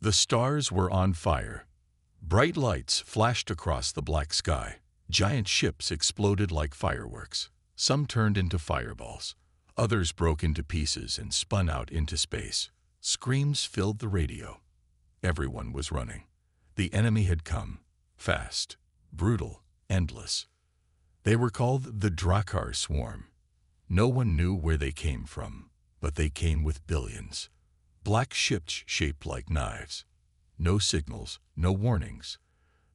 The stars were on fire. Bright lights flashed across the black sky. Giant ships exploded like fireworks. Some turned into fireballs. Others broke into pieces and spun out into space. Screams filled the radio. Everyone was running. The enemy had come. Fast, brutal, endless. They were called the Drakkar Swarm. No one knew where they came from, but they came with billions. Black ships shaped like knives. No signals, no warnings.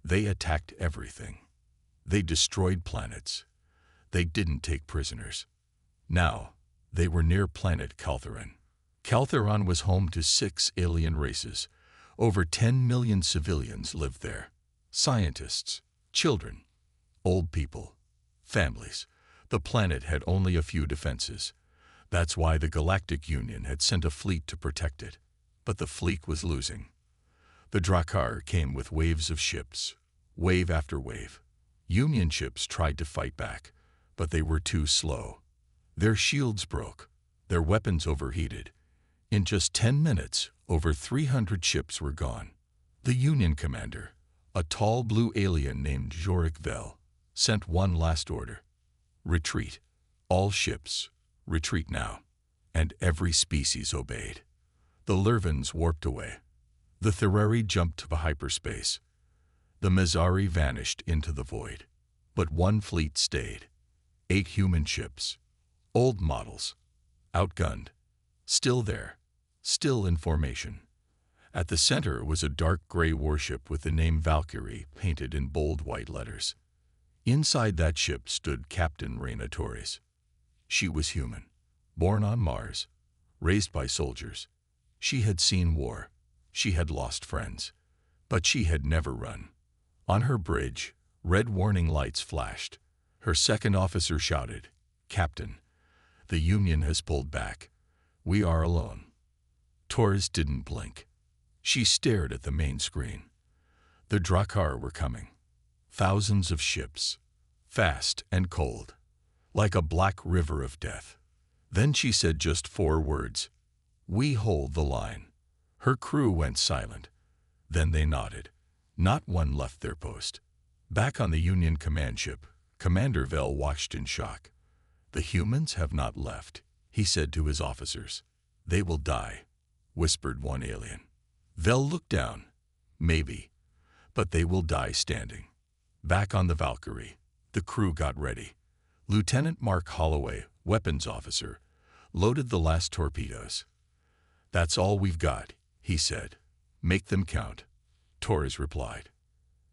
They attacked everything. They destroyed planets. They didn't take prisoners. Now, they were near planet Caltheron. Caltheron was home to 6 alien races. Over 10 million civilians lived there. Scientists, children, old people, families. The planet had only a few defenses. That's why the Galactic Union had sent a fleet to protect it. But the fleet was losing. The Drakkar came with waves of ships, wave after wave. Union ships tried to fight back, but they were too slow. Their shields broke. Their weapons overheated. In just 10 minutes, over 300 ships were gone. The Union commander, a tall blue alien named Jorik Vel, sent one last order. Retreat. All ships, retreat now. And every species obeyed. The Lurvans warped away. The Thereri jumped to hyperspace. The Mezari vanished into the void. But one fleet stayed. 8 human ships. Old models. Outgunned. Still there. Still in formation. At the center was a dark gray warship with the name Valkyrie painted in bold white letters. Inside that ship stood Captain Reyna Torres. She was human, born on Mars, raised by soldiers. She had seen war. She had lost friends. But she had never run. On her bridge, red warning lights flashed. Her second officer shouted, "Captain, the Union has pulled back. We are alone." Torres didn't blink. She stared at the main screen. The Drakkar were coming. Thousands of ships, fast and cold, like a black river of death. Then she said just 4 words, "We hold the line." Her crew went silent. Then they nodded. Not one left their post. Back on the Union command ship, Commander Vel watched in shock. "The humans have not left," he said to his officers. "They will die," whispered one alien. Vel looked down. "Maybe, but they will die standing." Back on the Valkyrie, the crew got ready. Lieutenant Mark Holloway, weapons officer, loaded the last torpedoes. "That's all we've got," he said. "Make them count," Torres replied.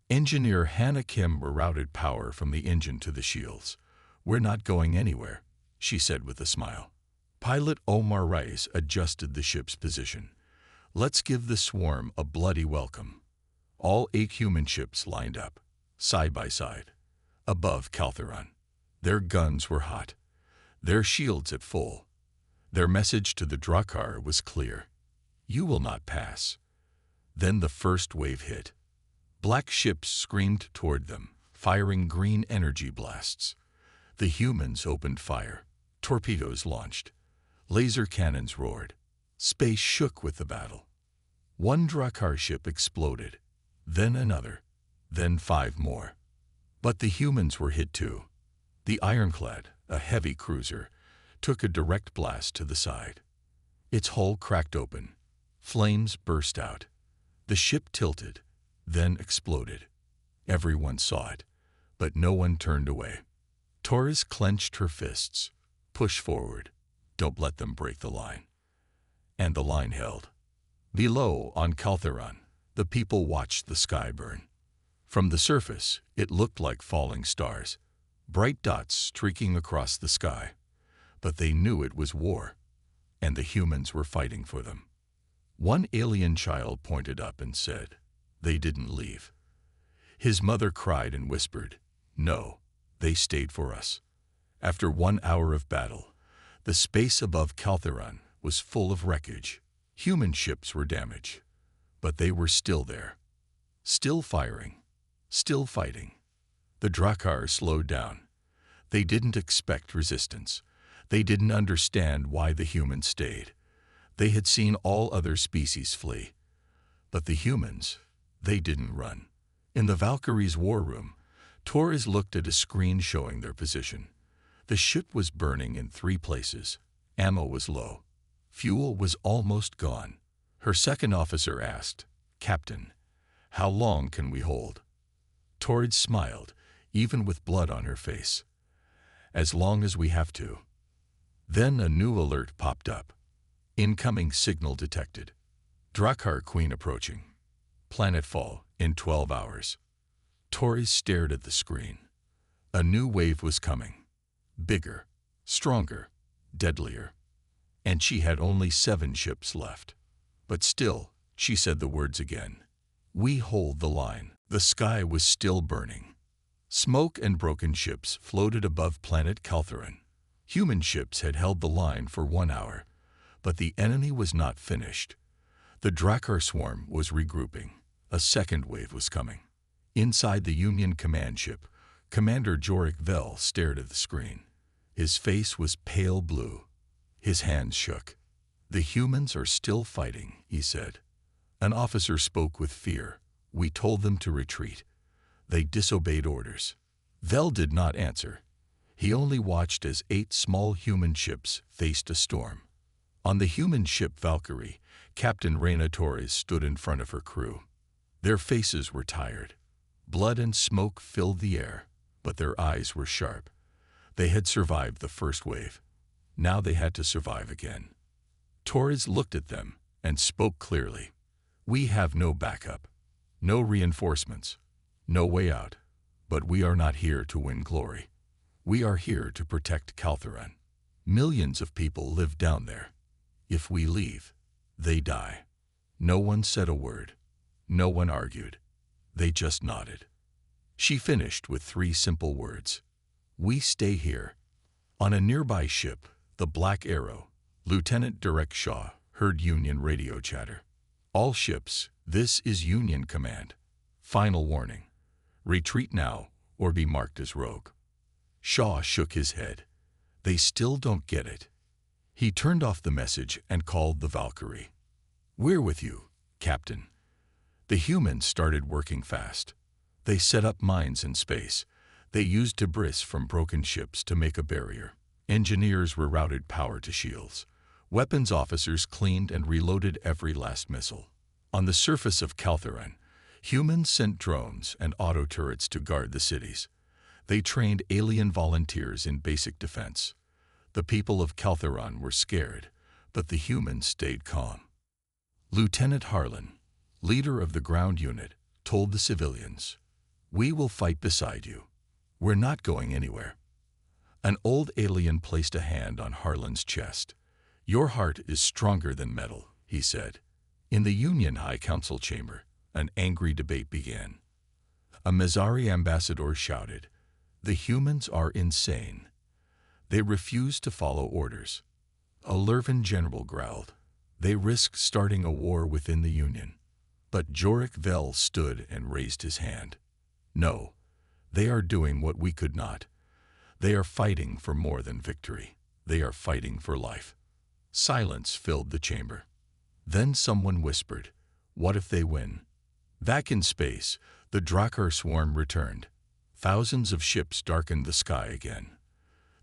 Engineer Hannah Kim rerouted power from the engine to the shields. "We're not going anywhere," she said with a smile. Pilot Omar Rice adjusted the ship's position. "Let's give the swarm a bloody welcome." All 8 human ships lined up, side by side, above Caltheron. Their guns were hot, their shields at full. Their message to the Drakkar was clear. "You will not pass." Then the first wave hit. Black ships screamed toward them, firing green energy blasts. The humans opened fire. Torpedoes launched. Laser cannons roared. Space shook with the battle. One Drakkar ship exploded, then another, then 5 more. But the humans were hit too. The Ironclad, a heavy cruiser, took a direct blast to the side. Its hull cracked open. Flames burst out. The ship tilted, then exploded. Everyone saw it, but no one turned away. Torres clenched her fists. "Push forward. Don't let them break the line." And the line held. Below, on Caltheron, the people watched the sky burn. From the surface, it looked like falling stars, bright dots streaking across the sky. But they knew it was war, and the humans were fighting for them. One alien child pointed up and said, "They didn't leave." His mother cried and whispered, "No, they stayed for us." After 1 hour of battle, the space above Caltheron was full of wreckage. Human ships were damaged, but they were still there, still firing, still fighting. The Drakkar slowed down. They didn't expect resistance. They didn't understand why the humans stayed. They had seen all other species flee. But the humans, they didn't run. In the Valkyrie's war room, Torres looked at a screen showing their position. The ship was burning in 3 places. Ammo was low. Fuel was almost gone. Her second officer asked, "Captain, how long can we hold?" Torres smiled, even with blood on her face. "As long as we have to." Then a new alert popped up. Incoming signal detected. Drakkar Queen approaching. Planetfall in 12 hours. Torres stared at the screen. A new wave was coming. Bigger, stronger, deadlier. And she had only 7 ships left. But still, she said the words again. "We hold the line." The sky was still burning. Smoke and broken ships floated above planet Caltheron. Human ships had held the line for 1 hour, but the enemy was not finished. The Drakkar swarm was regrouping. A second wave was coming. Inside the Union command ship, Commander Jorik Vel stared at the screen. His face was pale blue. His hands shook. "The humans are still fighting," he said. An officer spoke with fear. "We told them to retreat. They disobeyed orders." Vel did not answer. He only watched as 8 small human ships faced a storm. On the human ship Valkyrie, Captain Reina Torres stood in front of her crew. Their faces were tired. Blood and smoke filled the air, but their eyes were sharp. They had survived the first wave. Now they had to survive again. Torres looked at them and spoke clearly. "We have no backup, no reinforcements, no way out, but we are not here to win glory. We are here to protect Caltheron. Millions of people live down there. If we leave, they die." No one said a word. No one argued. They just nodded. She finished with 3 simple words. "We stay here." On a nearby ship, the Black Arrow, Lieutenant Derek Shaw heard Union radio chatter. "All ships, this is Union command. Final warning. Retreat now or be marked as rogue." Shaw shook his head. "They still don't get it." He turned off the message and called the Valkyrie. "We're with you, Captain." The humans started working fast. They set up mines in space. They used debris from broken ships to make a barrier. Engineers rerouted power to shields. Weapons officers cleaned and reloaded every last missile. On the surface of Caltheron, humans sent drones and auto turrets to guard the cities. They trained alien volunteers in basic defense. The people of Caltheron were scared, but the humans stayed calm. Lieutenant Harlan, leader of the ground unit, told the civilians, "We will fight beside you. We're not going anywhere." An old alien placed a hand on Harlan's chest. "Your heart is stronger than metal," he said. In the Union High Council chamber, an angry debate began. A Mizari ambassador shouted, "The humans are insane. They refuse to follow orders." A Lurvan general growled, "They risk starting a war within the Union." But Jorik Vel stood and raised his hand. "No, they are doing what we could not. They are fighting for more than victory. They are fighting for life." Silence filled the chamber. Then someone whispered, "What if they win?" Back in space, the Drakkar swarm returned. Thousands of ships darkened the sky again.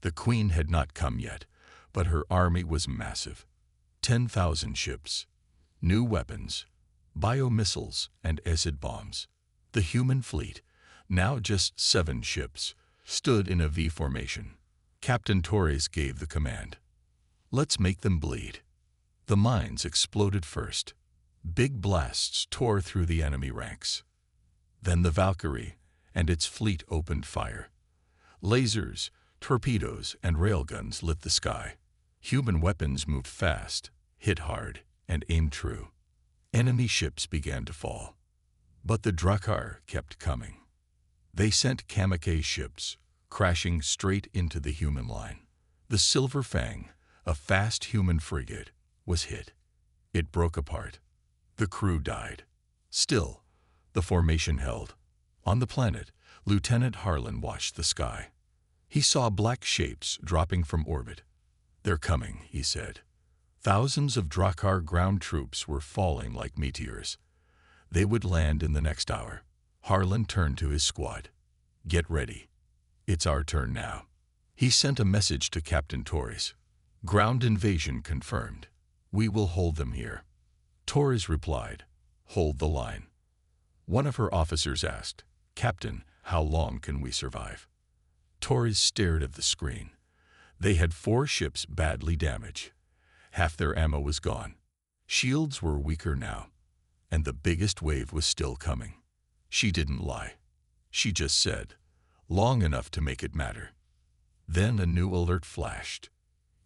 The Queen had not come yet, but her army was massive. 10,000 ships, new weapons, biomissiles, and acid bombs. The human fleet, now just 7 ships, stood in a V formation. Captain Torres gave the command. "Let's make them bleed." The mines exploded first. Big blasts tore through the enemy ranks. Then the Valkyrie and its fleet opened fire. Lasers, torpedoes, and railguns lit the sky. Human weapons moved fast, hit hard, and aimed true. Enemy ships began to fall. But the Drakkar kept coming. They sent kamikaze ships, crashing straight into the human line. The Silver Fang, a fast human frigate, was hit. It broke apart. The crew died. Still, the formation held. On the planet, Lieutenant Harlan watched the sky. He saw black shapes dropping from orbit. "They're coming," he said. Thousands of Drakkar ground troops were falling like meteors. They would land in the next hour. Harlan turned to his squad. Get ready. It's our turn now. He sent a message to Captain Torres. Ground invasion confirmed. We will hold them here. Torres replied, hold the line. One of her officers asked, Captain, how long can we survive? Torres stared at the screen. They had 4 ships badly damaged. Half their ammo was gone. Shields were weaker now, and the biggest wave was still coming. She didn't lie. She just said, long enough to make it matter. Then a new alert flashed.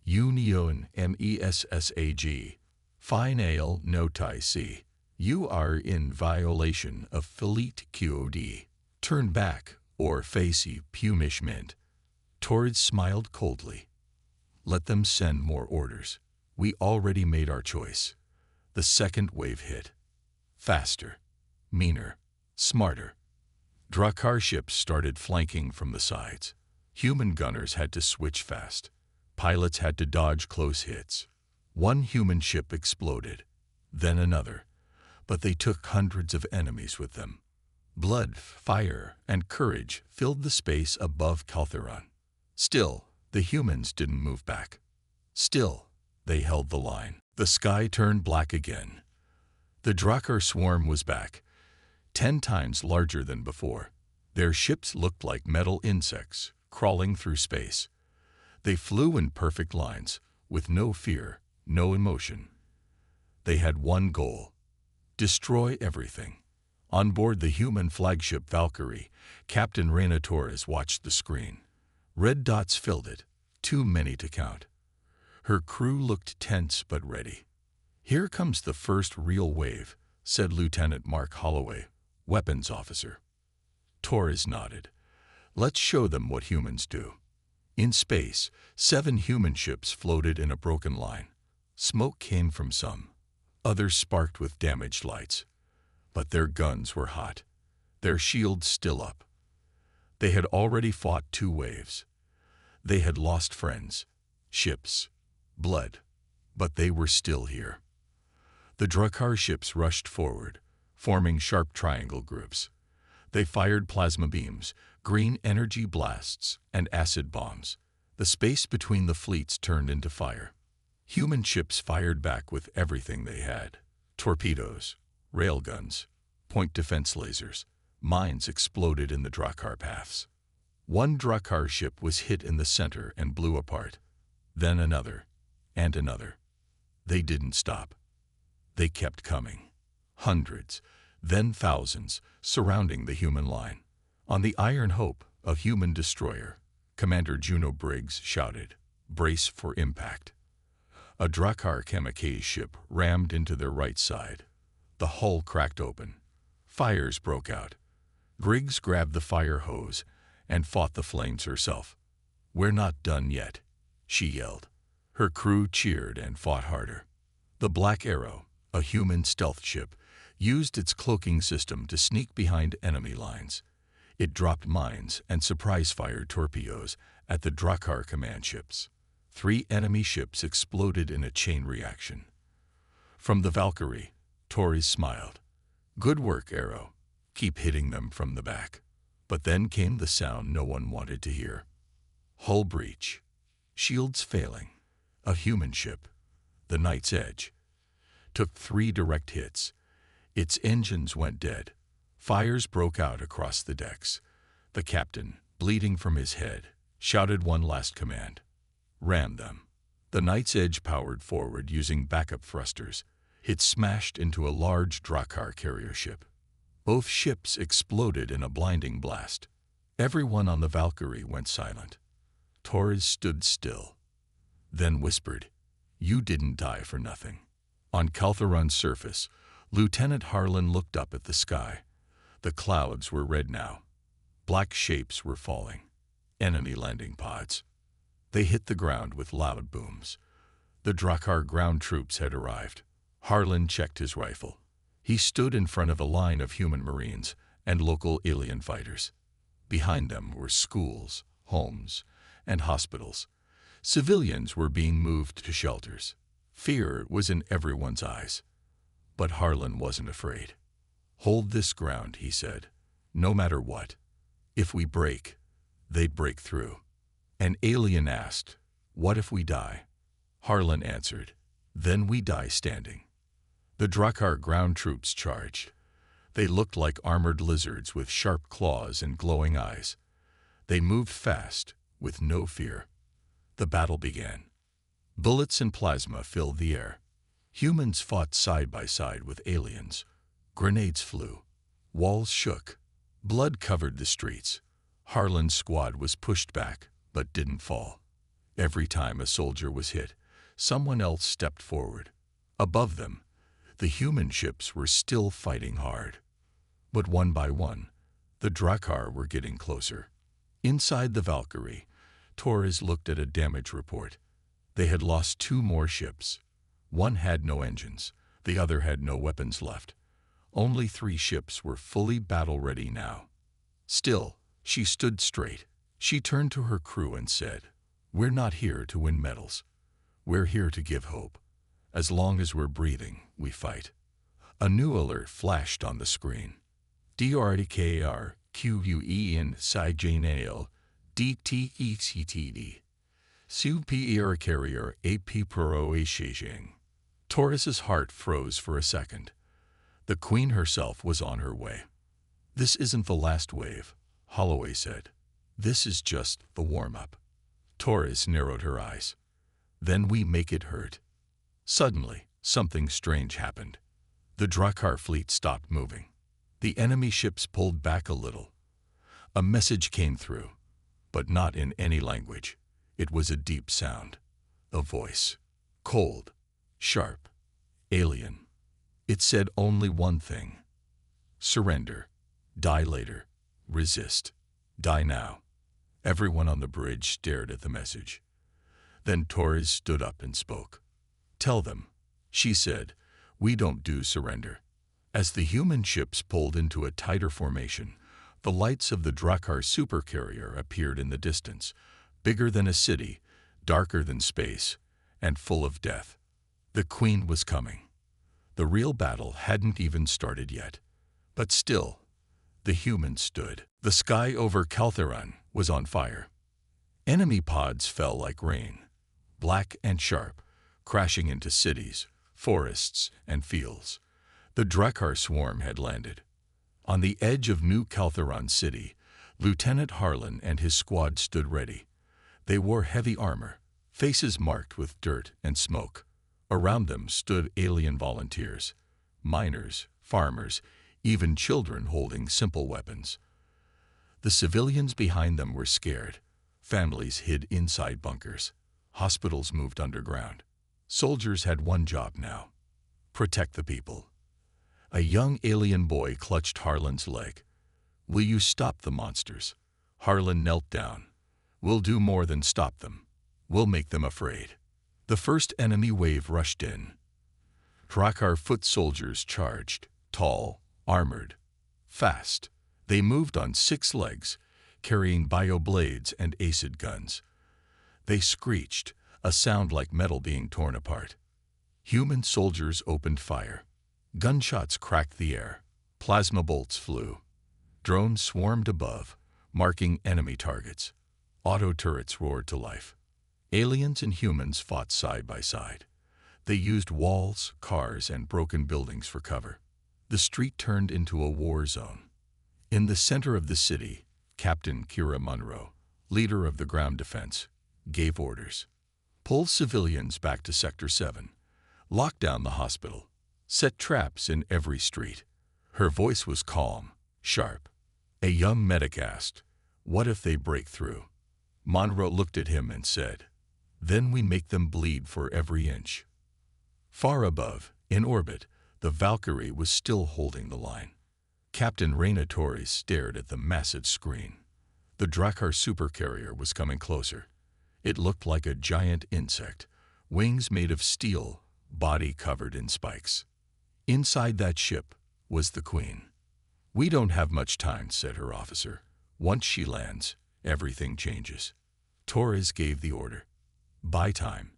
Union MESSAG. Final notice. You are in violation of Fleet QOD. Turn back or face punishment. Torres smiled coldly. Let them send more orders. We already made our choice. The second wave hit. Faster, meaner, smarter. Drakkar ships started flanking from the sides. Human gunners had to switch fast. Pilots had to dodge close hits. One human ship exploded, then another, but they took hundreds of enemies with them. Blood, fire, and courage filled the space above Caltheron. Still, the humans didn't move back. Still, they held the line. The sky turned black again. The Drakkar swarm was back, 10 times larger than before. Their ships looked like metal insects crawling through space. They flew in perfect lines, with no fear, no emotion. They had one goal: destroy everything. On board the human flagship Valkyrie, Captain Reina Torres watched the screen. Red dots filled it, too many to count. Her crew looked tense but ready. Here comes the first real wave, said Lieutenant Mark Holloway, weapons officer. Torres nodded. Let's show them what humans do. In space, 7 human ships floated in a broken line. Smoke came from some. Others sparked with damaged lights. But their guns were hot, their shields still up. They had already fought 2 waves. They had lost friends, ships, blood, but they were still here. The Drakkar ships rushed forward, forming sharp triangle groups. They fired plasma beams, green energy blasts, and acid bombs. The space between the fleets turned into fire. Human ships fired back with everything they had: torpedoes, railguns, point defense lasers. Mines exploded in the Drakkar paths. One Drakkar ship was hit in the center and blew apart. Then another, and another. They didn't stop. They kept coming. Hundreds, then thousands, surrounding the human line. On the Iron Hope, a human destroyer, Commander Juno Briggs shouted, "Brace for impact." A Drakkar kamikaze ship rammed into their right side. The hull cracked open. Fires broke out. Briggs grabbed the fire hose and fought the flames herself. "We're not done yet," she yelled. Her crew cheered and fought harder. The Black Arrow, a human stealth ship, used its cloaking system to sneak behind enemy lines. It dropped mines and surprise-fired torpedoes at the Drakkar command ships. 3 enemy ships exploded in a chain reaction. From the Valkyrie, Torres smiled. "Good work, Arrow. Keep hitting them from the back." But then came the sound no one wanted to hear. Hull breach. Shields failing. A human ship, the Knight's Edge, took 3 direct hits. Its engines went dead. Fires broke out across the decks. The captain, bleeding from his head, shouted one last command: "Ram them." The Knight's Edge powered forward using backup thrusters. It smashed into a large Drakkar carrier ship. Both ships exploded in a blinding blast. Everyone on the Valkyrie went silent. Torres stood still, then whispered, "You didn't die for nothing." On Caltheron's surface, Lieutenant Harlan looked up at the sky. The clouds were red now. Black shapes were falling. Enemy landing pods. They hit the ground with loud booms. The Drakkar ground troops had arrived. Harlan checked his rifle. He stood in front of a line of human marines and local alien fighters. Behind them were schools, homes, and hospitals. Civilians were being moved to shelters. Fear was in everyone's eyes. But Harlan wasn't afraid. Hold this ground, he said. No matter what. If we break, they'd break through. An alien asked, what if we die? Harlan answered, then we die standing. The Drakkar ground troops charged. They looked like armored lizards with sharp claws and glowing eyes. They moved fast, with no fear. The battle began. Bullets and plasma filled the air. Humans fought side by side with aliens. Grenades flew. Walls shook. Blood covered the streets. Harlan's squad was pushed back, but didn't fall. Every time a soldier was hit, someone else stepped forward. Above them, the human ships were still fighting hard. But one by one, the Drakkar were getting closer. Inside the Valkyrie, Torres looked at a damage report. They had lost 2 more ships. One had no engines, the other had no weapons left. Only 3 ships were fully battle-ready now. Still, she stood straight. She turned to her crew and said, we're not here to win medals. We're here to give hope. As long as we're breathing, we fight. A new alert flashed on the screen. DRDKR-QUE SIJNAL DTECTD. Super Carrier AP Pro Ashing. Torres's heart froze for a second. The Queen herself was on her way. This isn't the last wave, Holloway said. This is just the warm-up. Torres narrowed her eyes. Then we make it hurt. Suddenly, something strange happened. The Drakkar fleet stopped moving. The enemy ships pulled back a little. A message came through, but not in any language. It was a deep sound. A voice. Cold. Sharp. Alien. It said only one thing. Surrender. Die later. Resist. Die now. Everyone on the bridge stared at the message. Then Torres stood up and spoke. Tell them, she said, we don't do surrender. As the human ships pulled into a tighter formation, the lights of the Drakkar supercarrier appeared in the distance, bigger than a city, darker than space, and full of death. The Queen was coming. The real battle hadn't even started yet. But still, the humans stood. The sky over Caltheron was on fire. Enemy pods fell like rain, black and sharp, crashing into cities, forests, and fields. The Drakkar swarm had landed. On the edge of New Caltheron City, Lieutenant Harlan and his squad stood ready. They wore heavy armor, faces marked with dirt and smoke. Around them stood alien volunteers, miners, farmers, even children holding simple weapons. The civilians behind them were scared. Families hid inside bunkers. Hospitals moved underground. Soldiers had one job now: protect the people. A young alien boy clutched Harlan's leg. Will you stop the monsters? Harlan knelt down. We'll do more than stop them. We'll make them afraid. The first enemy wave rushed in. Drakkar foot soldiers charged, tall, armored, fast. They moved on 6 legs, carrying bioblades and acid guns. They screeched, a sound like metal being torn apart. Human soldiers opened fire. Gunshots cracked the air. Plasma bolts flew. Drones swarmed above, marking enemy targets. Auto turrets roared to life. Aliens and humans fought side by side. They used walls, cars, and broken buildings for cover. The street turned into a war zone. In the center of the city, Captain Kira Munro, leader of the ground defense, gave orders. Pull civilians back to Sector 7. Lock down the hospital. Set traps in every street. Her voice was calm, sharp. A young medic asked, what if they break through? Monroe looked at him and said, then we make them bleed for every inch. Far above, in orbit, the Valkyrie was still holding the line. Captain Reyna Torres stared at the massive screen. The Drakkar supercarrier was coming closer. It looked like a giant insect, wings made of steel, body covered in spikes. Inside that ship was the Queen. We don't have much time, said her officer. Once she lands, everything changes. Torres gave the order. Buy time.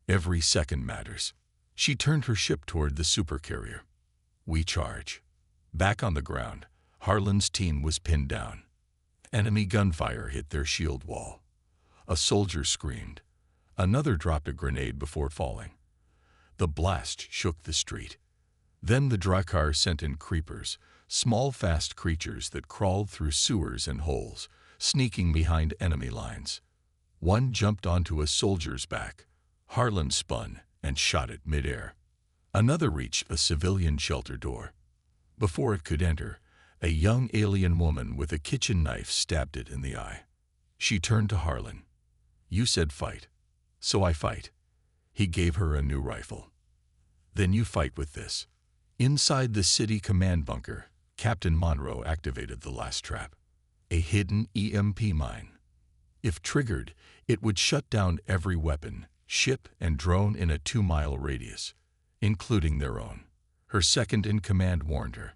Every second matters. She turned her ship toward the supercarrier. We charge. Back on the ground, Harlan's team was pinned down. Enemy gunfire hit their shield wall. A soldier screamed. Another dropped a grenade before falling. The blast shook the street. Then the Drakkar sent in creepers, small fast creatures that crawled through sewers and holes, sneaking behind enemy lines. One jumped onto a soldier's back. Harlan spun and shot it midair. Another reached a civilian shelter door. Before it could enter, a young alien woman with a kitchen knife stabbed it in the eye. She turned to Harlan. "You said fight, so I fight." He gave her a new rifle. "Then you fight with this." Inside the city command bunker, Captain Monroe activated the last trap, a hidden EMP mine. If triggered, it would shut down every weapon, ship, and drone in a 2-mile radius, including their own. Her second-in-command warned her.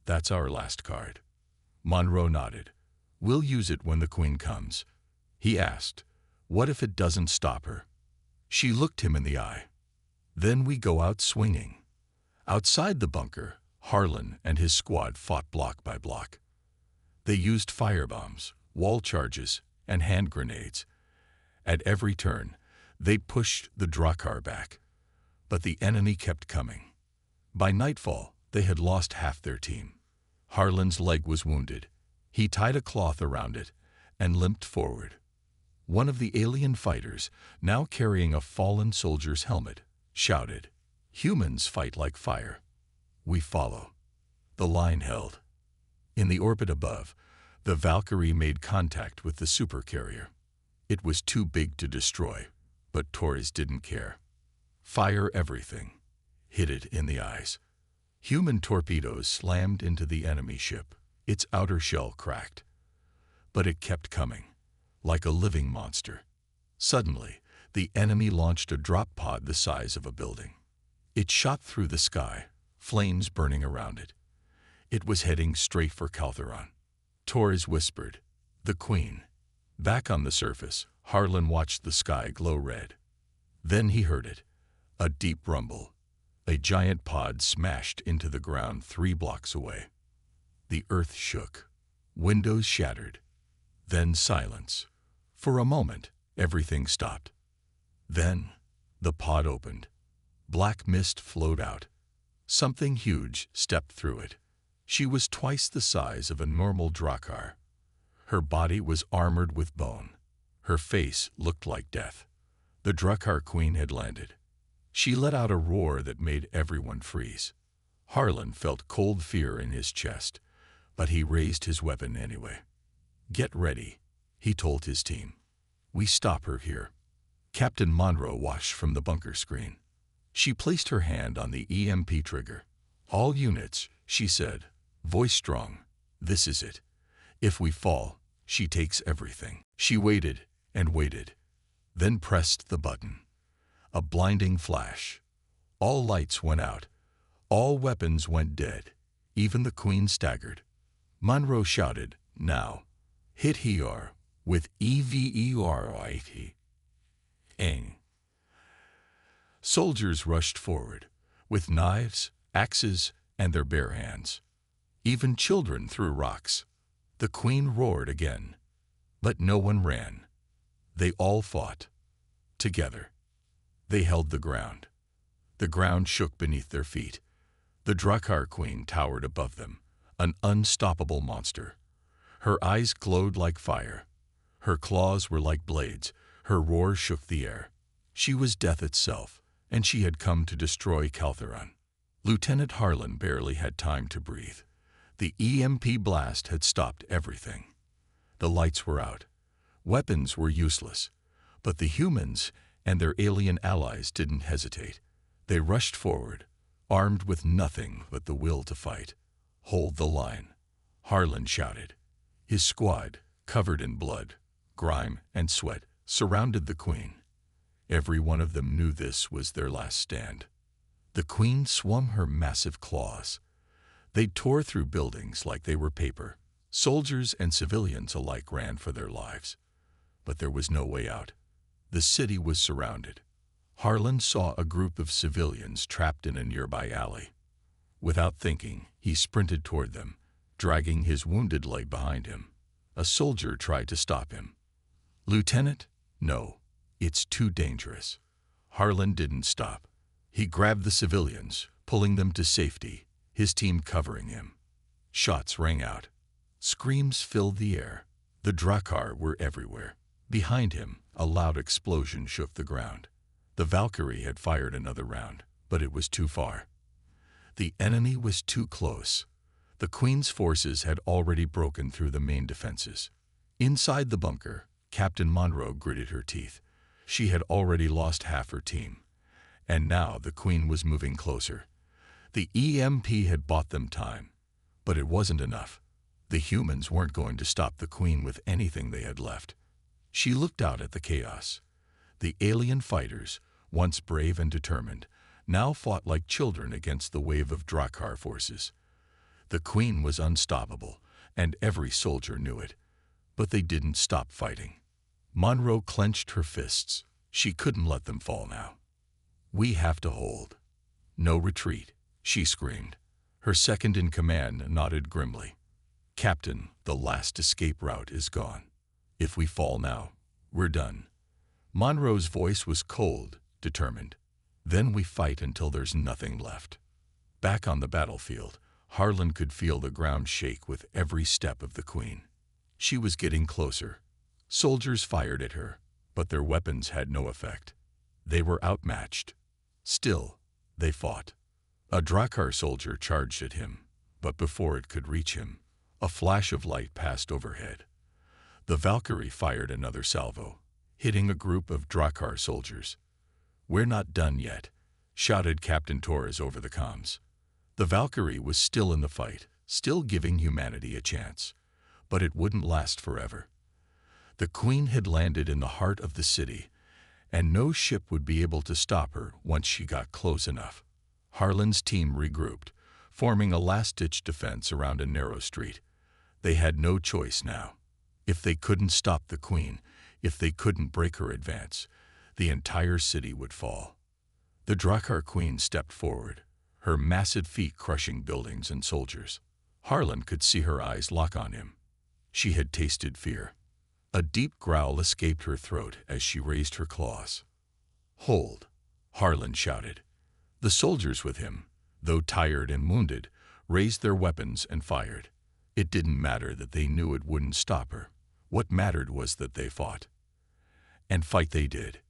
"That's our last card." Monroe nodded. "We'll use it when the Queen comes." He asked, "What if it doesn't stop her?" She looked him in the eye. "Then we go out swinging." Outside the bunker, Harlan and his squad fought block by block. They used firebombs, wall charges, and hand grenades. At every turn, they pushed the Drakkar back. But the enemy kept coming. By nightfall, they had lost half their team. Harlan's leg was wounded. He tied a cloth around it and limped forward. One of the alien fighters, now carrying a fallen soldier's helmet, shouted, "Humans fight like fire. We follow." The line held. In the orbit above, the Valkyrie made contact with the supercarrier. It was too big to destroy, but Torres didn't care. "Fire everything." Hit it in the eyes. Human torpedoes slammed into the enemy ship. Its outer shell cracked. But it kept coming, like a living monster. Suddenly, the enemy launched a drop pod the size of a building. It shot through the sky, flames burning around it. It was heading straight for Caltheron. Torres whispered, "The Queen." Back on the surface, Harlan watched the sky glow red. Then he heard it, a deep rumble. A giant pod smashed into the ground 3 blocks away. The earth shook. Windows shattered. Then silence. For a moment, everything stopped. Then, the pod opened. Black mist flowed out. Something huge stepped through it. She was twice the size of a normal Drakkar. Her body was armored with bone. Her face looked like death. The Drakkar Queen had landed. She let out a roar that made everyone freeze. Harlan felt cold fear in his chest, but he raised his weapon anyway. "Get ready," he told his team. "We stop her here." Captain Monroe watched from the bunker screen. She placed her hand on the EMP trigger. "All units," she said, voice strong, "this is it. If we fall, she takes everything." She waited and waited, then pressed the button. A blinding flash. All lights went out. All weapons went dead. Even the Queen staggered. Monroe shouted, "Now, hit her with EVERIT." Eng. Soldiers rushed forward, with knives, axes, and their bare hands. Even children threw rocks. The Queen roared again. But no one ran. They all fought. Together. They held the ground. The ground shook beneath their feet. The Drakkar Queen towered above them, an unstoppable monster. Her eyes glowed like fire. Her claws were like blades. Her roar shook the air. She was death itself, and she had come to destroy Caltheron. Lieutenant Harlan barely had time to breathe. The EMP blast had stopped everything. The lights were out. Weapons were useless. But the humans and their alien allies didn't hesitate. They rushed forward, armed with nothing but the will to fight. "Hold the line," Harlan shouted. His squad, covered in blood, grime, and sweat, surrounded the Queen. Every one of them knew this was their last stand. The Queen swung her massive claws. They tore through buildings like they were paper. Soldiers and civilians alike ran for their lives. But there was no way out. The city was surrounded. Harlan saw a group of civilians trapped in a nearby alley. Without thinking, he sprinted toward them, dragging his wounded leg behind him. A soldier tried to stop him. "Lieutenant, no, it's too dangerous." Harlan didn't stop. He grabbed the civilians, pulling them to safety, his team covering him. Shots rang out. Screams filled the air. The Drakkar were everywhere. Behind him, a loud explosion shook the ground. The Valkyrie had fired another round, but it was too far. The enemy was too close. The Queen's forces had already broken through the main defenses. Inside the bunker, Captain Monroe gritted her teeth. She had already lost half her team. And now the Queen was moving closer. The EMP had bought them time, but it wasn't enough. The humans weren't going to stop the Queen with anything they had left. She looked out at the chaos. The alien fighters, once brave and determined, now fought like children against the wave of Drakkar forces. The Queen was unstoppable, and every soldier knew it. But they didn't stop fighting. Monroe clenched her fists. She couldn't let them fall now. "We have to hold. No retreat," she screamed. Her second-in-command nodded grimly. "Captain, the last escape route is gone. If we fall now, we're done." Monroe's voice was cold, determined. "Then we fight until there's nothing left." Back on the battlefield, Harlan could feel the ground shake with every step of the Queen. She was getting closer. Soldiers fired at her, but their weapons had no effect. They were outmatched. Still, they fought. A Drakkar soldier charged at him, but before it could reach him, a flash of light passed overhead. The Valkyrie fired another salvo, hitting a group of Drakkar soldiers. "We're not done yet," shouted Captain Torres over the comms. The Valkyrie was still in the fight, still giving humanity a chance. But it wouldn't last forever. The Queen had landed in the heart of the city, and no ship would be able to stop her once she got close enough. Harlan's team regrouped, forming a last-ditch defense around a narrow street. They had no choice now. If they couldn't stop the Queen, if they couldn't break her advance, the entire city would fall. The Drakkar Queen stepped forward, her massive feet crushing buildings and soldiers. Harlan could see her eyes lock on him. She had tasted fear. A deep growl escaped her throat as she raised her claws. "Hold!" Harlan shouted. The soldiers with him, though tired and wounded, raised their weapons and fired. It didn't matter that they knew it wouldn't stop her. What mattered was that they fought. And fight they did.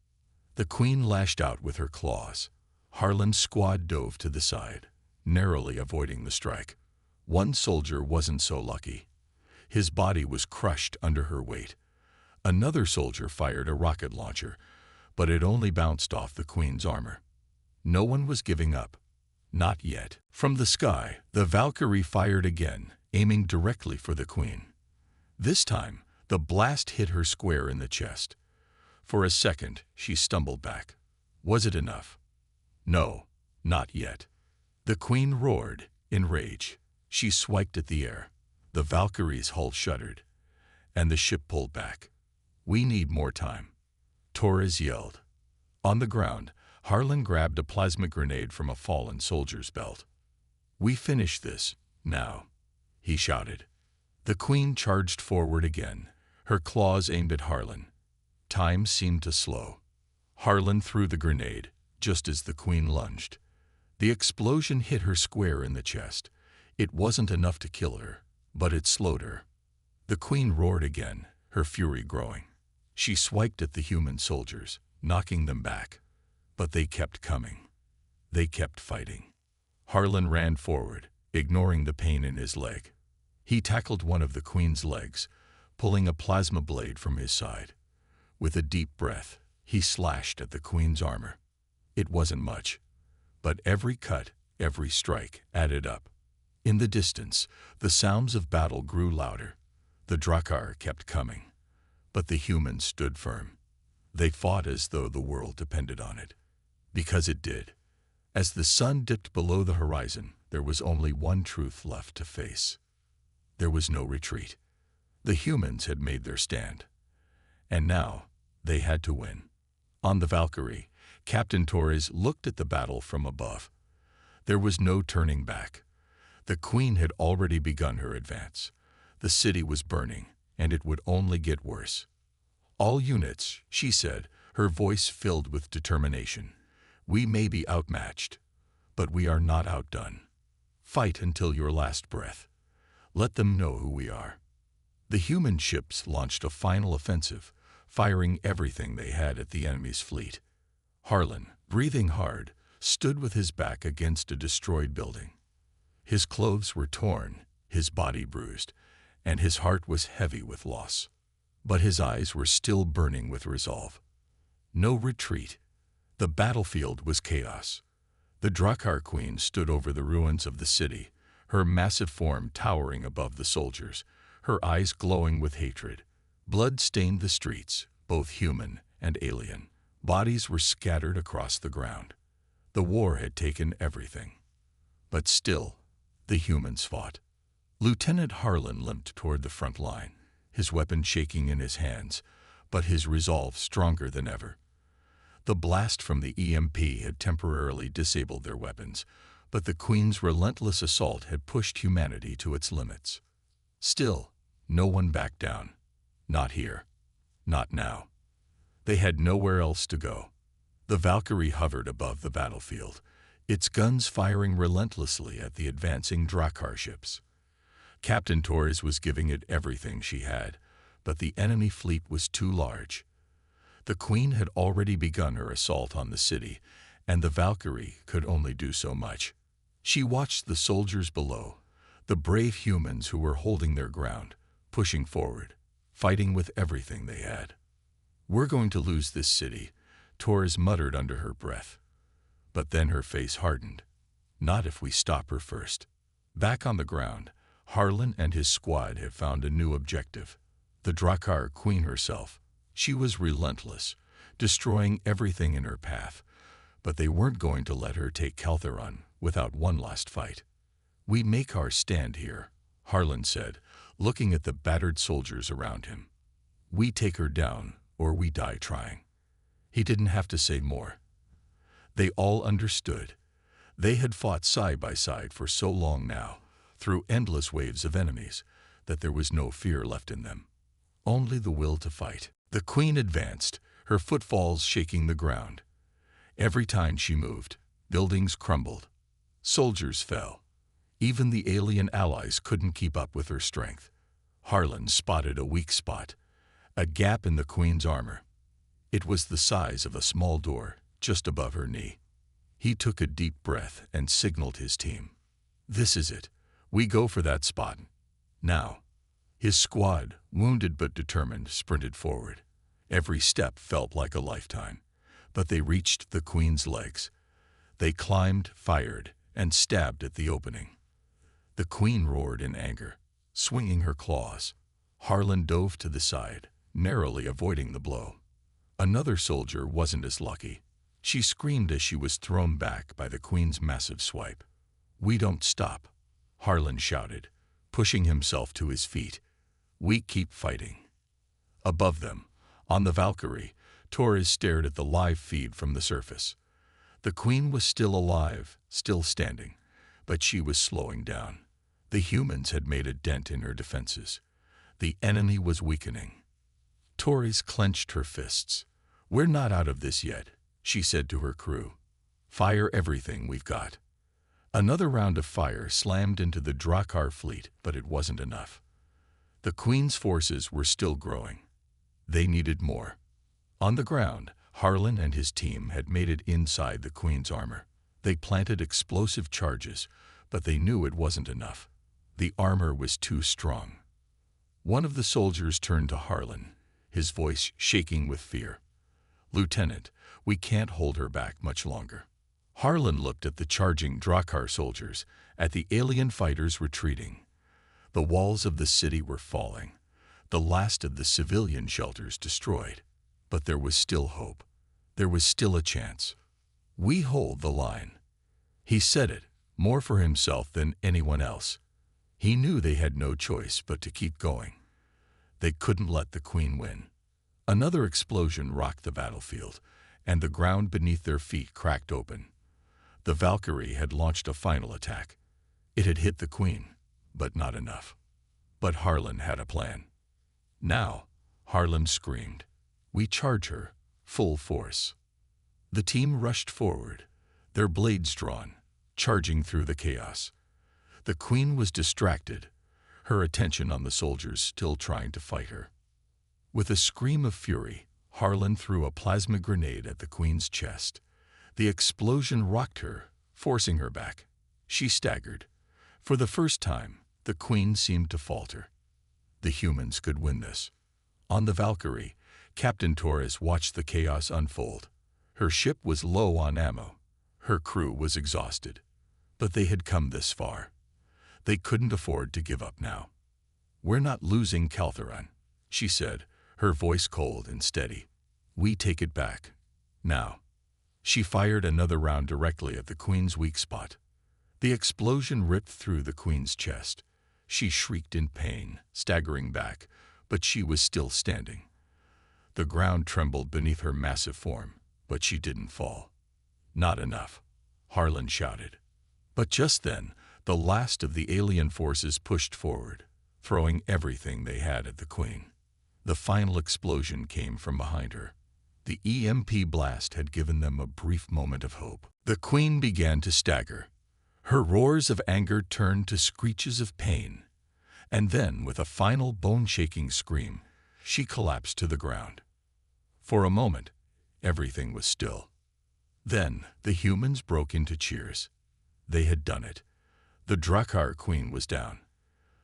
The Queen lashed out with her claws. Harlan's squad dove to the side, narrowly avoiding the strike. One soldier wasn't so lucky. His body was crushed under her weight. Another soldier fired a rocket launcher, but it only bounced off the Queen's armor. No one was giving up. Not yet. From the sky, the Valkyrie fired again, aiming directly for the Queen. This time, the blast hit her square in the chest. For a second, she stumbled back. Was it enough? No, not yet. The Queen roared, in rage. She swiped at the air. The Valkyrie's hull shuddered, and the ship pulled back. "We need more time," Torres yelled. On the ground, Harlan grabbed a plasma grenade from a fallen soldier's belt. "We finish this, now," he shouted. The Queen charged forward again, her claws aimed at Harlan. Time seemed to slow. Harlan threw the grenade, just as the Queen lunged. The explosion hit her square in the chest. It wasn't enough to kill her, but it slowed her. The Queen roared again, her fury growing. She swiped at the human soldiers, knocking them back. But they kept coming. They kept fighting. Harlan ran forward, ignoring the pain in his leg. He tackled one of the Queen's legs, pulling a plasma blade from his side. With a deep breath, he slashed at the Queen's armor. It wasn't much, but every cut, every strike added up. In the distance, the sounds of battle grew louder. The Drakkar kept coming, but the humans stood firm. They fought as though the world depended on it. Because it did. As the sun dipped below the horizon, there was only one truth left to face. There was no retreat. The humans had made their stand. And now, they had to win. On the Valkyrie, Captain Torres looked at the battle from above. There was no turning back. The Queen had already begun her advance. The city was burning, and it would only get worse. "All units," she said, her voice filled with determination. "We may be outmatched, but we are not outdone. Fight until your last breath. Let them know who we are." The human ships launched a final offensive, firing everything they had at the enemy's fleet. Harlan, breathing hard, stood with his back against a destroyed building. His clothes were torn, his body bruised, and his heart was heavy with loss. But his eyes were still burning with resolve. No retreat. The battlefield was chaos. The Drakkar Queen stood over the ruins of the city, her massive form towering above the soldiers, her eyes glowing with hatred. Blood stained the streets, both human and alien. Bodies were scattered across the ground. The war had taken everything. But still, the humans fought. Lieutenant Harlan limped toward the front line, his weapon shaking in his hands, but his resolve stronger than ever. The blast from the EMP had temporarily disabled their weapons, but the Queen's relentless assault had pushed humanity to its limits. Still, no one backed down. Not here. Not now. They had nowhere else to go. The Valkyrie hovered above the battlefield, its guns firing relentlessly at the advancing Drakkar ships. Captain Torres was giving it everything she had, but the enemy fleet was too large. The Queen had already begun her assault on the city, and the Valkyrie could only do so much. She watched the soldiers below, the brave humans who were holding their ground, pushing forward, fighting with everything they had. "We're going to lose this city," Torres muttered under her breath. But then her face hardened. "Not if we stop her first." Back on the ground, Harlan and his squad had found a new objective. The Drakkar Queen herself. She was relentless, destroying everything in her path, but they weren't going to let her take Keltheron without one last fight. "We make our stand here," Harlan said, looking at the battered soldiers around him. "We take her down, or we die trying." He didn't have to say more. They all understood. They had fought side by side for so long now, through endless waves of enemies, that there was no fear left in them. Only the will to fight. The Queen advanced, her footfalls shaking the ground. Every time she moved, buildings crumbled. Soldiers fell. Even the alien allies couldn't keep up with her strength. Harlan spotted a weak spot, a gap in the Queen's armor. It was the size of a small door, just above her knee. He took a deep breath and signaled his team. "This is it. We go for that spot. Now." His squad, wounded but determined, sprinted forward. Every step felt like a lifetime, but they reached the Queen's legs. They climbed, fired, and stabbed at the opening. The Queen roared in anger, swinging her claws. Harlan dove to the side, narrowly avoiding the blow. Another soldier wasn't as lucky. She screamed as she was thrown back by the Queen's massive swipe. "We don't stop," Harlan shouted, pushing himself to his feet. "We keep fighting." Above them, on the Valkyrie, Torres stared at the live feed from the surface. The Queen was still alive, still standing, but she was slowing down. The humans had made a dent in her defenses. The enemy was weakening. Torres clenched her fists. "We're not out of this yet," she said to her crew. "Fire everything we've got." Another round of fire slammed into the Drakkar fleet, but it wasn't enough. The Queen's forces were still growing. They needed more. On the ground, Harlan and his team had made it inside the Queen's armor. They planted explosive charges, but they knew it wasn't enough. The armor was too strong. One of the soldiers turned to Harlan, his voice shaking with fear. "Lieutenant, we can't hold her back much longer." Harlan looked at the charging Drakkar soldiers, at the alien fighters retreating. The walls of the city were falling, the last of the civilian shelters destroyed. But there was still hope. There was still a chance. "We hold the line." He said it, more for himself than anyone else. He knew they had no choice but to keep going. They couldn't let the Queen win. Another explosion rocked the battlefield, and the ground beneath their feet cracked open. The Valkyrie had launched a final attack. It had hit the Queen, but not enough. But Harlan had a plan. Now, Harlan screamed, "We charge her, full force." The team rushed forward, their blades drawn, charging through the chaos. The Queen was distracted, her attention on the soldiers still trying to fight her. With a scream of fury, Harlan threw a plasma grenade at the Queen's chest. The explosion rocked her, forcing her back. She staggered. For the first time, the Queen seemed to falter. The humans could win this. On the Valkyrie, Captain Torres watched the chaos unfold. Her ship was low on ammo. Her crew was exhausted. But they had come this far. They couldn't afford to give up now. "We're not losing Caltheron," she said, her voice cold and steady. "We take it back. Now." She fired another round directly at the Queen's weak spot. The explosion ripped through the Queen's chest. She shrieked in pain, staggering back, but she was still standing. The ground trembled beneath her massive form, but she didn't fall. "Not enough," Harlan shouted. But just then, the last of the alien forces pushed forward, throwing everything they had at the Queen. The final explosion came from behind her. The EMP blast had given them a brief moment of hope. The Queen began to stagger. Her roars of anger turned to screeches of pain. And then, with a final bone-shaking scream, she collapsed to the ground. For a moment, everything was still. Then, the humans broke into cheers. They had done it. The Drakkar Queen was down.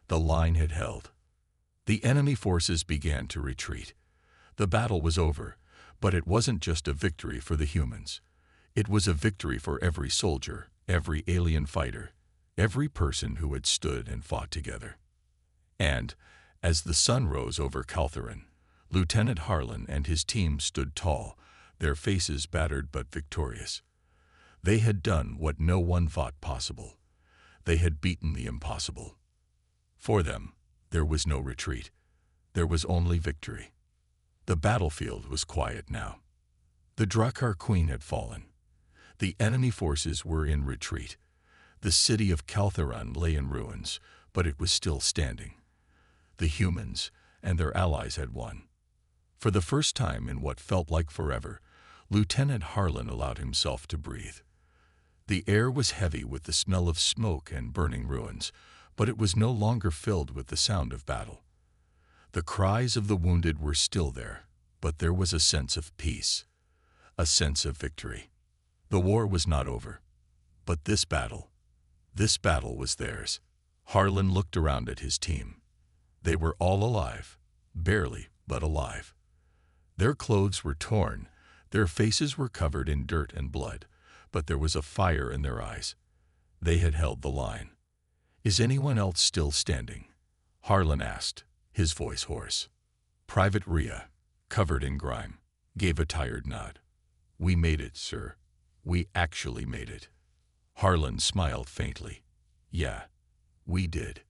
The line had held. The enemy forces began to retreat. The battle was over, but it wasn't just a victory for the humans. It was a victory for every soldier, every alien fighter, every person who had stood and fought together. And, as the sun rose over Caltheron, Lieutenant Harlan and his team stood tall, their faces battered but victorious. They had done what no one thought possible. They had beaten the impossible. For them, there was no retreat. There was only victory. The battlefield was quiet now. The Drakkar Queen had fallen. The enemy forces were in retreat. The city of Caltheron lay in ruins, but it was still standing. The humans and their allies had won. For the first time in what felt like forever, Lieutenant Harlan allowed himself to breathe. The air was heavy with the smell of smoke and burning ruins, but it was no longer filled with the sound of battle. The cries of the wounded were still there, but there was a sense of peace, a sense of victory. The war was not over, but this battle was theirs. Harlan looked around at his team. They were all alive, barely, but alive. Their clothes were torn, their faces were covered in dirt and blood, but there was a fire in their eyes. They had held the line. "Is anyone else still standing?" Harlan asked, his voice hoarse. Private Rhea, covered in grime, gave a tired nod. "We made it, sir. We actually made it." Harlan smiled faintly. "Yeah, we did."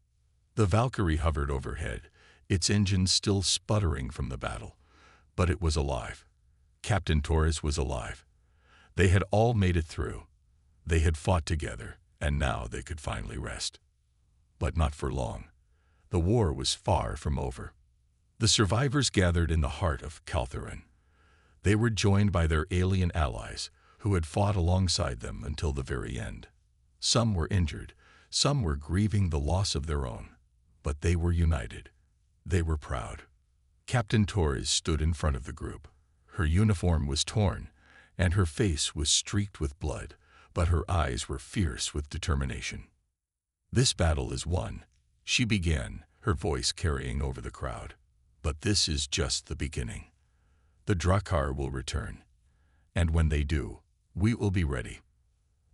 The Valkyrie hovered overhead, its engines still sputtering from the battle. But it was alive. Captain Torres was alive. They had all made it through. They had fought together, and now they could finally rest. But not for long. The war was far from over. The survivors gathered in the heart of Caltheron. They were joined by their alien allies, who had fought alongside them until the very end. Some were injured, some were grieving the loss of their own, but they were united. They were proud. Captain Torres stood in front of the group. Her uniform was torn, and her face was streaked with blood, but her eyes were fierce with determination. "This battle is won," she began, her voice carrying over the crowd. "But this is just the beginning. The Drakkar will return, and when they do, we will be ready."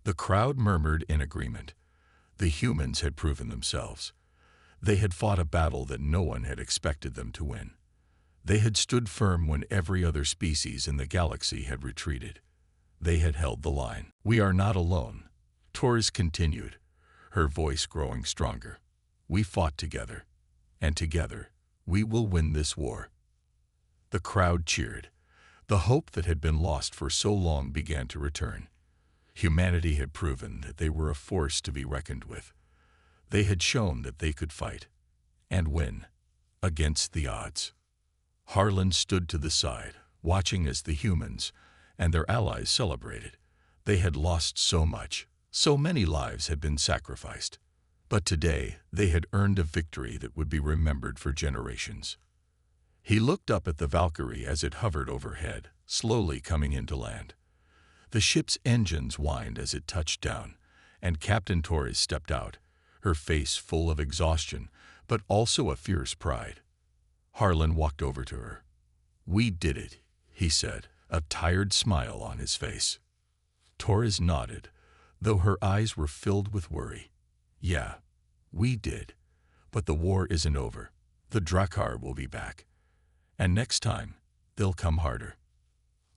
The crowd murmured in agreement. The humans had proven themselves. They had fought a battle that no one had expected them to win. They had stood firm when every other species in the galaxy had retreated. They had held the line. "We are not alone," Torres continued, her voice growing stronger. "We fought together, and together we will win this war." The crowd cheered. The hope that had been lost for so long began to return. Humanity had proven that they were a force to be reckoned with. They had shown that they could fight and win against the odds. Harlan stood to the side, watching as the humans and their allies celebrated. They had lost so much, so many lives had been sacrificed. But today, they had earned a victory that would be remembered for generations. He looked up at the Valkyrie as it hovered overhead, slowly coming into land. The ship's engines whined as it touched down, and Captain Torres stepped out, her face full of exhaustion, but also a fierce pride. Harlan walked over to her. "We did it," he said, a tired smile on his face. Torres nodded, though her eyes were filled with worry. "Yeah, we did. But the war isn't over. The Drakkar will be back. And next time, they'll come harder."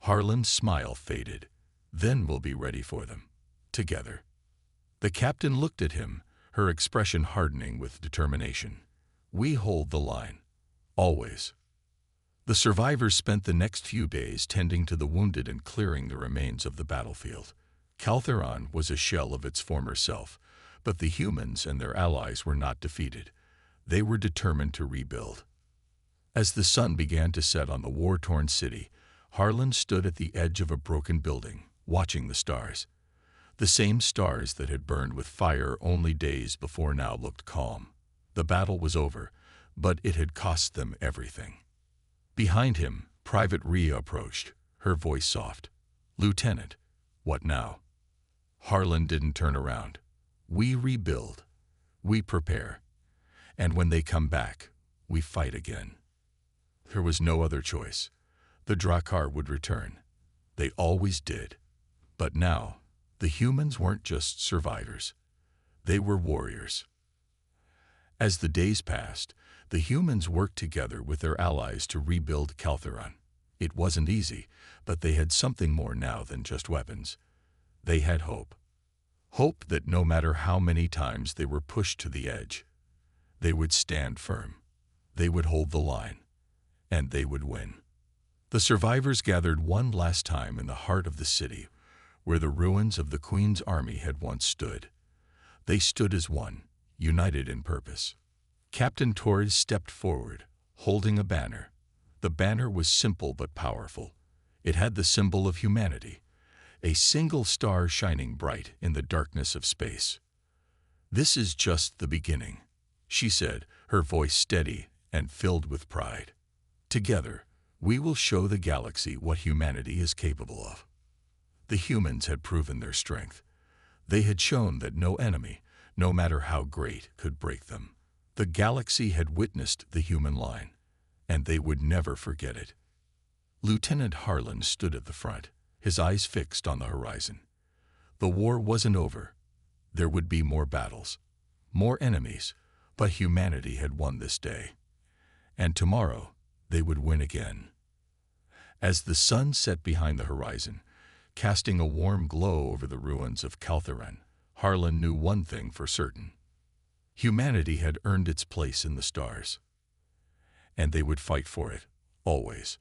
Harlan's smile faded. "Then we'll be ready for them. Together." The captain looked at him, her expression hardening with determination. "We hold the line. Always." The survivors spent the next few days tending to the wounded and clearing the remains of the battlefield. Caltheron was a shell of its former self, but the humans and their allies were not defeated. They were determined to rebuild. As the sun began to set on the war-torn city, Harlan stood at the edge of a broken building, watching the stars. The same stars that had burned with fire only days before now looked calm. The battle was over, but it had cost them everything. Behind him, Private Rhea approached, her voice soft. "Lieutenant, what now?" Harlan didn't turn around. "We rebuild. We prepare. And when they come back, we fight again." There was no other choice. The Drakkar would return. They always did. But now, the humans weren't just survivors. They were warriors. As the days passed, the humans worked together with their allies to rebuild Caltheron. It wasn't easy, but they had something more now than just weapons. They had hope. Hope that no matter how many times they were pushed to the edge, they would stand firm. They would hold the line. And they would win. The survivors gathered one last time in the heart of the city, where the ruins of the Queen's army had once stood. They stood as one, united in purpose. Captain Torres stepped forward, holding a banner. The banner was simple but powerful. It had the symbol of humanity, a single star shining bright in the darkness of space. "This is just the beginning," she said, her voice steady and filled with pride. "Together, we will show the galaxy what humanity is capable of." The humans had proven their strength. They had shown that no enemy, no matter how great, could break them. The galaxy had witnessed the human line, and they would never forget it. Lieutenant Harlan stood at the front, his eyes fixed on the horizon. The war wasn't over. There would be more battles, more enemies, but humanity had won this day. And tomorrow, they would win again. As the sun set behind the horizon, casting a warm glow over the ruins of Caltheron, Harlan knew one thing for certain. Humanity had earned its place in the stars. And they would fight for it, always.